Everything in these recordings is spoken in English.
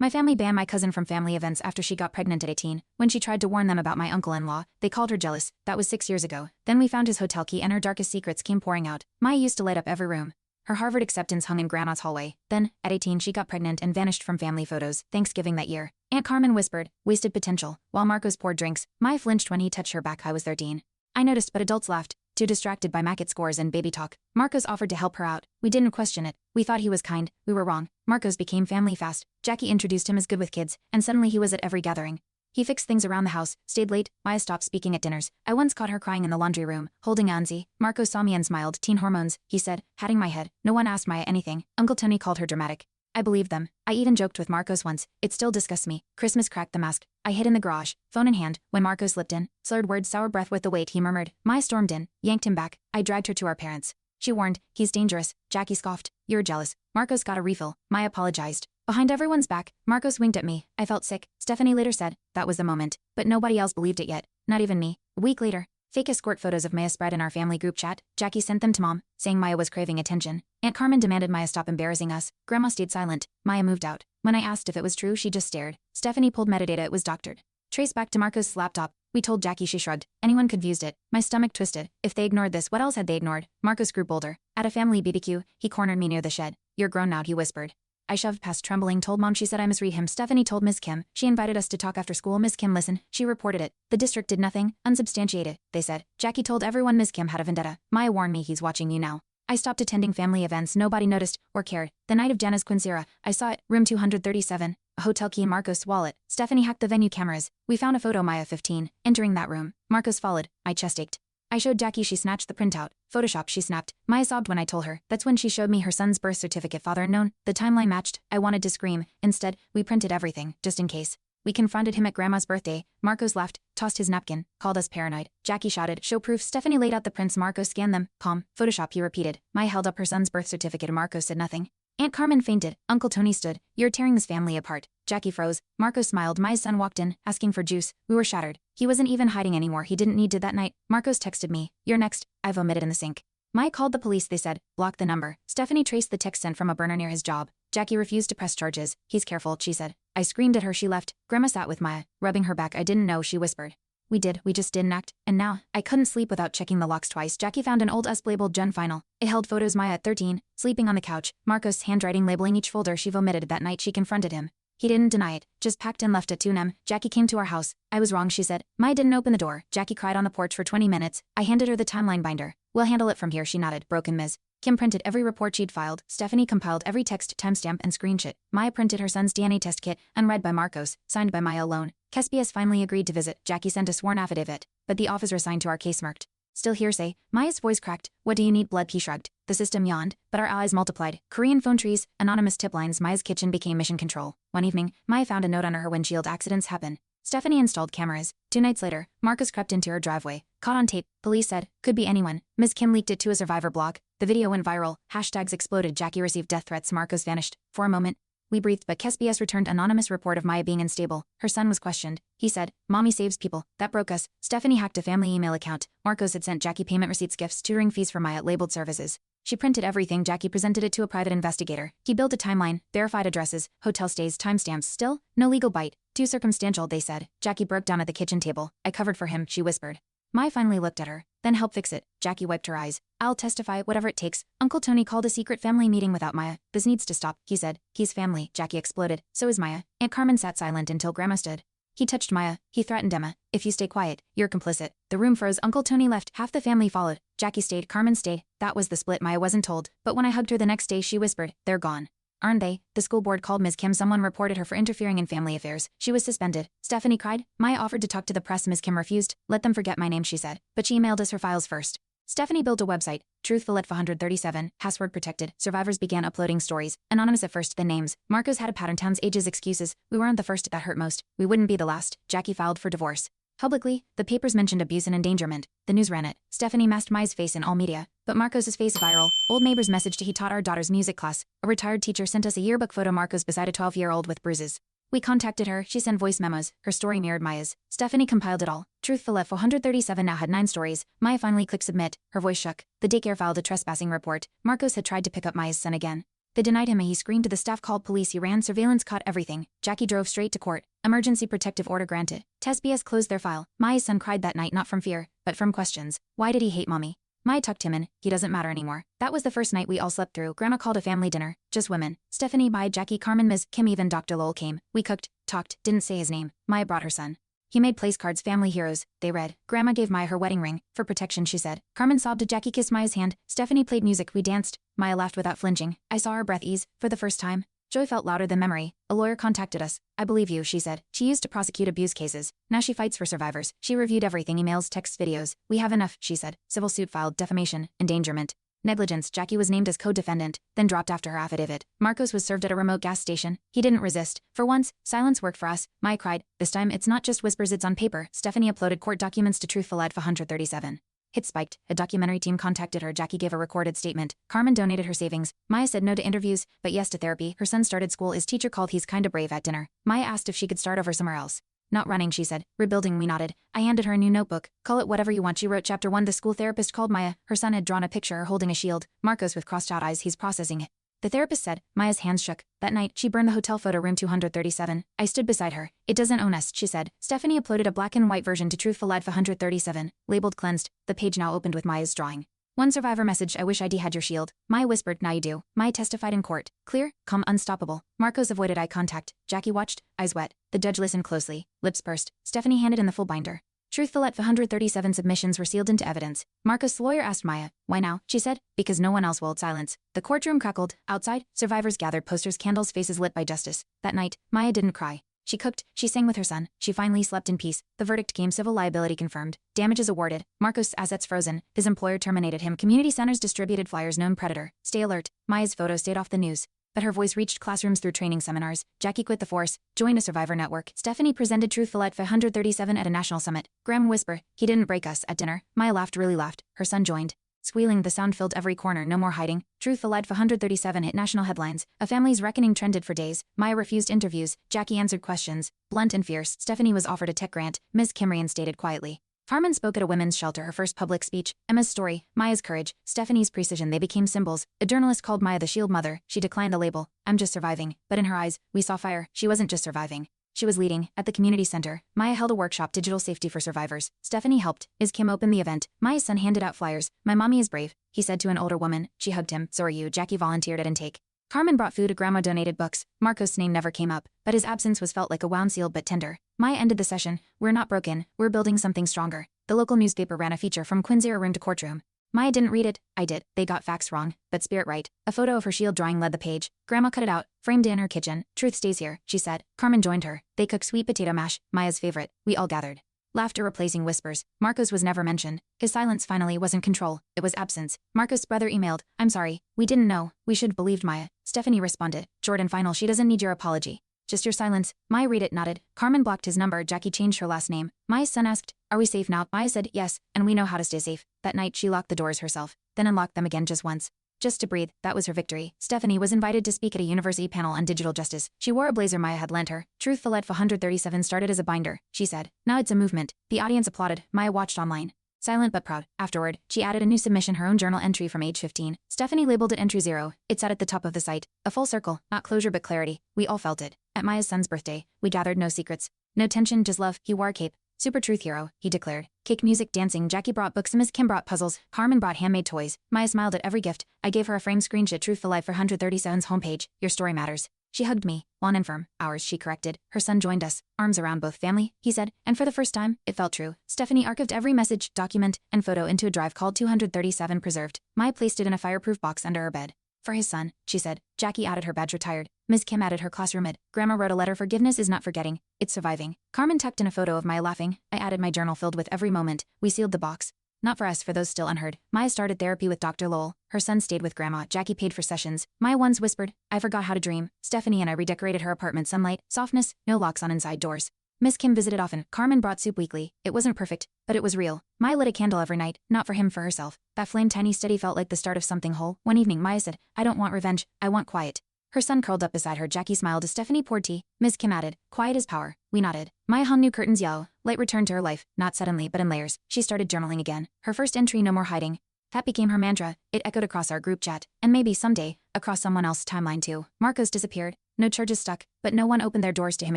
My family banned my cousin from family events after she got pregnant at 18. When she tried to warn them about my uncle-in-law, they called her jealous. That was 6 years ago. Then we found his hotel key and her darkest secrets came pouring out. Maya used to light up every room. Her Harvard acceptance hung in Grandma's hallway. Then, at 18 she got pregnant and vanished from family photos. Thanksgiving that year. Aunt Carmen whispered, wasted potential, while Marcos poured drinks. Maya flinched when he touched her back. I was 13. I noticed, but adults laughed, too distracted by Mackett scores and baby talk. Marcos offered to help her out. We didn't question it. We thought he was kind. We were wrong. Marcos became family fast. Jackie introduced him as good with kids, and suddenly he was at every gathering. He fixed things around the house, stayed late. Maya stopped speaking at dinners. I once caught her crying in the laundry room, holding Anzi. Marcos saw me and smiled. Teen hormones, he said, patting my head. No one asked Maya anything. Uncle Tony called her dramatic. I believed them. I even joked with Marcos once. It still disgusts me. Christmas cracked the mask. I hid in the garage, phone in hand, when Marcos slipped in. Slurred words, sour breath with the weight, he murmured. Maya stormed in, yanked him back. I dragged her to our parents. She warned, he's dangerous. Jackie scoffed. You're jealous. Marcos got a refill. Maya apologized. Behind everyone's back, Marcos winked at me. I felt sick. Stephanie later said, that was the moment. But nobody else believed it yet. Not even me. A week later, fake escort photos of Maya spread in our family group chat. Jackie sent them to Mom, saying Maya was craving attention. Aunt Carmen demanded Maya stop embarrassing us. Grandma stayed silent. Maya moved out. When I asked if it was true, she just stared. Stephanie pulled metadata. It was doctored. Traced back to Marcos' laptop. We told Jackie. She shrugged. Anyone confused it. My stomach twisted. If they ignored this, what else had they ignored? Marcos grew bolder. At a family BBQ, he cornered me near the shed. You're grown now, he whispered. I shoved past, trembling, told Mom. She said I misread him. Stephanie told Miss Kim. She invited us to talk after school. Miss Kim listened. She reported it. The district did nothing. Unsubstantiated, they said. Jackie told everyone Miss Kim had a vendetta. Maya warned me. He's watching you now. I stopped attending family events. Nobody noticed or cared. The night of Jana's quinceañera, I saw it. Room 237. A hotel key in Marcos' wallet. Stephanie hacked the venue cameras. We found a photo. Maya 15. Entering that room. Marcos followed. My chest ached. I showed Jackie. She snatched the printout. Photoshop, she snapped. Maya sobbed when I told her. That's when she showed me her son's birth certificate. Father unknown. The timeline matched. I wanted to scream. Instead, we printed everything, just in case. We confronted him at Grandma's birthday. Marcos laughed, tossed his napkin, called us paranoid. Jackie shouted, show proof. Stephanie laid out the prints. Marcos scanned them. Calm. Photoshop, he repeated. Maya held up her son's birth certificate. Marcos said nothing. Aunt Carmen fainted. Uncle Tony stood. You're tearing this family apart. Jackie froze. Marcos smiled. Maya's son walked in, asking for juice. We were shattered. He wasn't even hiding anymore. He didn't need to that night. Marcos texted me. You're next. I've omitted in the sink. Maya called the police. They said, block the number. Stephanie traced the text sent from a burner near his job. Jackie refused to press charges. He's careful, she said. I screamed at her. She left. Grandma sat with Maya, rubbing her back. I didn't know, she whispered. We just didn't act. And now, I couldn't sleep without checking the locks twice. Jackie found an old US labeled Gen Final. It held photos. Maya at 13, sleeping on the couch. Marcos handwriting labeling each folder. She vomited. That night she confronted him. He didn't deny it, just packed and left at 2 a.m. Jackie came to our house. I was wrong, she said. Maya didn't open the door. Jackie cried on the porch for 20 minutes. I handed her the timeline binder. We'll handle it from here, she nodded. Broken Ms. Kim printed every report she'd filed. Stephanie compiled every text, timestamp, and screenshot. Maya printed her son's DNA test kit, unread by Marcos, signed by Maya alone. Kespius finally agreed to visit. Jackie sent a sworn affidavit, but the officer assigned to our case marked. Still hearsay. Maya's voice cracked. What do you need? Blood, he shrugged. The system yawned, but our allies multiplied. Korean phone trees, anonymous tip lines. Maya's kitchen became mission control. One evening, Maya found a note on her windshield. Accidents happen. Stephanie installed cameras. 2 nights later, Marcos crept into her driveway. Caught on tape, police said. Could be anyone. Ms. Kim leaked it to a survivor blog. The video went viral. Hashtags exploded. Jackie received death threats. Marcos vanished. For a moment, we breathed, but KSBS returned anonymous report of Maya being unstable. Her son was questioned. He said, Mommy saves people. That broke us. Stephanie hacked a family email account. Marcos had sent Jackie payment receipts, gifts, tutoring fees for Maya, labeled services. She printed everything. Jackie presented it to a private investigator. He built a timeline, verified addresses, hotel stays, timestamps. Still, no legal bite. Too circumstantial, they said. Jackie broke down at the kitchen table. I covered for him, she whispered. Maya finally looked at her. Then help fix it. Jackie wiped her eyes. I'll testify, whatever it takes. Uncle Tony called a secret family meeting without Maya. This needs to stop, he said. He's family. Jackie exploded. So is Maya. Aunt Carmen sat silent until Grandma stood. He touched Maya. He threatened Emma. If you stay quiet, you're complicit. The room froze. Uncle Tony left. Half the family followed. Jackie stayed. Carmen stayed. That was the split. Maya wasn't told. But when I hugged her the next day, she whispered, they're gone. Aren't they? The school board called Ms. Kim. Someone reported her for interfering in family affairs. She was suspended. Stephanie cried. Maya offered to talk to the press. Ms. Kim refused. Let them forget my name, she said. But she emailed us her files first. Stephanie built a website. Truthful at 437, password protected. Survivors began uploading stories. Anonymous at first, then names. Marcos had a pattern. Towns, ages, excuses. We weren't the first. That hurt most. We wouldn't be the last. Jackie filed for divorce. Publicly, the papers mentioned abuse and endangerment. The news ran it. Stephanie masked Maya's face in all media. But Marcos' face viral. Old neighbors messaged he taught our daughter's music class. A retired teacher sent us a yearbook photo. Marcos beside a 12-year-old with bruises. We contacted her. She sent voice memos. Her story mirrored Maya's. Stephanie compiled it all. Truthful at 437 now had 9 stories. Maya finally clicked submit. Her voice shook. The daycare filed a trespassing report. Marcos had tried to pick up Maya's son again. They denied him. He screamed. The staff called police. He ran. Surveillance caught everything. Jackie drove straight to court. Emergency protective order granted. TSBS closed their file. Maya's son cried that night, not from fear, but from questions. Why did he hate mommy? Maya tucked him in. He doesn't matter anymore. That was the first night we all slept through. Grandma called a family dinner. Just women. Stephanie, Maya, Jackie, Carmen, Ms. Kim, even Dr. Lowell came. We cooked, talked, didn't say his name. Maya brought her son. He made place cards, family heroes, they read. Grandma gave Maya her wedding ring. For protection, she said. Carmen sobbed. Jackie kissed Maya's hand. Stephanie played music. We danced. Maya laughed without flinching. I saw her breath ease, for the first time. Joy felt louder than memory. A lawyer contacted us. I believe you, she said. She used to prosecute abuse cases. Now she fights for survivors. She reviewed everything, emails, texts, videos. We have enough, she said. Civil suit filed, defamation, endangerment. Negligence. Jackie was named as co-defendant, then dropped after her affidavit. Marcos was served at a remote gas station. He didn't resist. For once, silence worked for us. Maya cried. This time, it's not just whispers, it's on paper. Stephanie uploaded court documents to Truthful 137. Hits spiked. A documentary team contacted her. Jackie gave a recorded statement. Carmen donated her savings. Maya said no to interviews, but yes to therapy. Her son started school. His teacher called. He's kinda brave at dinner. Maya asked if she could start over somewhere else. Not running, she said. Rebuilding, we nodded. I handed her a new notebook. Call it whatever you want. She wrote chapter 1. The school therapist called Maya. Her son had drawn a picture, her holding a shield. Marcos with crossed out eyes. He's processing it. The therapist said. Maya's hands shook. That night, she burned the hotel photo, room 237. I stood beside her. It doesn't own us, she said. Stephanie uploaded a black and white version to Truthful 137, labeled cleansed. The page now opened with Maya's drawing. One survivor messaged, I wish ID had your shield. Maya whispered, now you do. Maya testified in court. Clear, calm, unstoppable. Marcos avoided eye contact. Jackie watched, eyes wet. The judge listened closely. Lips pursed. Stephanie handed in the full binder. Truthful 137 submissions were sealed into evidence. Marcos' lawyer asked Maya, why now? She said, because no one else will. Silence. The courtroom crackled. Outside, survivors gathered, posters, candles, faces lit by justice. That night, Maya didn't cry. She cooked, she sang with her son, she finally slept in peace. The verdict came, civil liability confirmed. Damages awarded. Marcos' assets frozen. His employer terminated him. Community centers distributed flyers, known predator. Stay alert. Maya's photo stayed off the news. But her voice reached classrooms through training seminars. Jackie quit the force, joined a survivor network. Stephanie presented Truthful 137 at a national summit. Graham whispered, he didn't break us. At dinner, Maya laughed, really laughed. Her son joined. Squealing, the sound filled every corner. No more hiding. Truthful 137 hit national headlines. A family's reckoning trended for days. Maya refused interviews. Jackie answered questions. Blunt and fierce. Stephanie was offered a tech grant. Ms. Kim reinstated quietly. Carmen spoke at a women's shelter, her first public speech. Emma's story, Maya's courage, Stephanie's precision, they became symbols. A journalist called Maya the Shield Mother. She declined the label. I'm just surviving. But in her eyes, we saw fire. She wasn't just surviving. She was leading. At the community center, Maya held a workshop, digital safety for survivors. Stephanie helped. Ms. Kim opened the event. Maya's son handed out flyers. My mommy is brave, he said to an older woman. She hugged him. So are you. Jackie volunteered at intake. Carmen brought food. Grandma donated books. Marcos' name never came up, but his absence was felt like a wound sealed but tender. Maya ended the session. We're not broken. We're building something stronger. The local newspaper ran a feature from Quincy room to courtroom. Maya didn't read it. I did. They got facts wrong, but spirit right. A photo of her shield drawing led the page. Grandma cut it out, framed it in her kitchen. Truth stays here, she said. Carmen joined her. They cooked sweet potato mash, Maya's favorite. We all gathered. Laughter replacing whispers. Marcos was never mentioned. His silence finally wasn't control. It was absence. Marcos' brother emailed, I'm sorry. We didn't know. We should have believed Maya. Stephanie responded. Jordan final. She doesn't need your apology. Just your silence. Maya read it, nodded. Carmen blocked his number. Jackie changed her last name. Maya's son asked, are we safe now? Maya said, yes, and we know how to stay safe. That night, she locked the doors herself, then unlocked them again just once. Just to breathe, that was her victory. Stephanie was invited to speak at a university panel on digital justice. She wore a blazer Maya had lent her. Truthful 137 started as a binder, she said. Now it's a movement. The audience applauded. Maya watched online. Silent but proud. Afterward, she added a new submission, her own journal entry from age 15. Stephanie labeled it entry 0. It sat at the top of the site. A full circle, not closure but clarity. We all felt it. At Maya's son's birthday, we gathered, no secrets. No tension, just love. He wore a cape. Super truth hero, he declared. Cake, music, dancing. Jackie brought books. Ms. Kim brought puzzles. Carmen brought handmade toys. Maya smiled at every gift. I gave her a framed screenshot. Truthful 137's homepage. Your story matters. She hugged me. Long and firm. Ours, she corrected. Her son joined us. Arms around both. Family, he said. And for the first time, it felt true. Stephanie archived every message, document, and photo into a drive called 237 preserved. Maya placed it in a fireproof box under her bed. For his son, she said. Jackie added her badge, retired. Ms. Kim added her classroom id. Grandma wrote a letter. Forgiveness is not forgetting. It's surviving. Carmen tucked in a photo of Maya laughing. I added my journal filled with every moment. We sealed the box. Not for us, for those still unheard. Maya started therapy with Dr. Lowell. Her son stayed with Grandma. Jackie paid for sessions. Maya once whispered, I forgot how to dream. Stephanie and I redecorated her apartment. Sunlight, softness, no locks on inside doors. Ms. Kim visited often. Carmen brought soup weekly. It wasn't perfect, but it was real. Maya lit a candle every night, not for him, for herself. That flame, tiny, steady, felt like the start of something whole. One evening, Maya said, I don't want revenge. I want quiet. Her son curled up beside her. Jackie smiled as Stephanie poured tea. Ms. Kim added, quiet is power. We nodded. Maya hung new curtains yellow. Light returned to her life, not suddenly, but in layers. She started journaling again. Her first entry, no more hiding. That became her mantra. It echoed across our group chat, and maybe someday, across someone else's timeline too. Marcos disappeared. No charges stuck, but no one opened their doors to him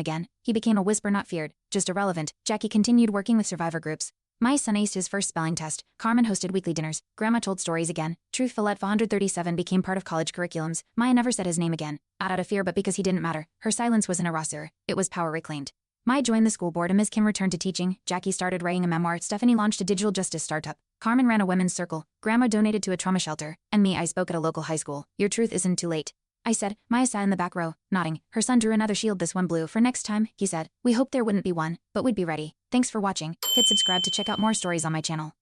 again. He became a whisper not feared, just irrelevant. Jackie continued working with survivor groups. My son aced his first spelling test. Carmen hosted weekly dinners. Grandma told stories again. Truthful at 437 became part of college curriculums. Maya never said his name again. Not out of fear but because he didn't matter. Her silence was an erasure. It was power reclaimed. Maya joined the school board and Ms. Kim returned to teaching. Jackie started writing a memoir. Stephanie launched a digital justice startup. Carmen ran a women's circle. Grandma donated to a trauma shelter. And me, I spoke at a local high school. Your truth isn't too late. I said. Maya sat in the back row, nodding. Her son drew another shield, this one blue. For next time, he said. We hoped there wouldn't be one, but we'd be ready. Thanks for watching. Hit subscribe to check out more stories on my channel.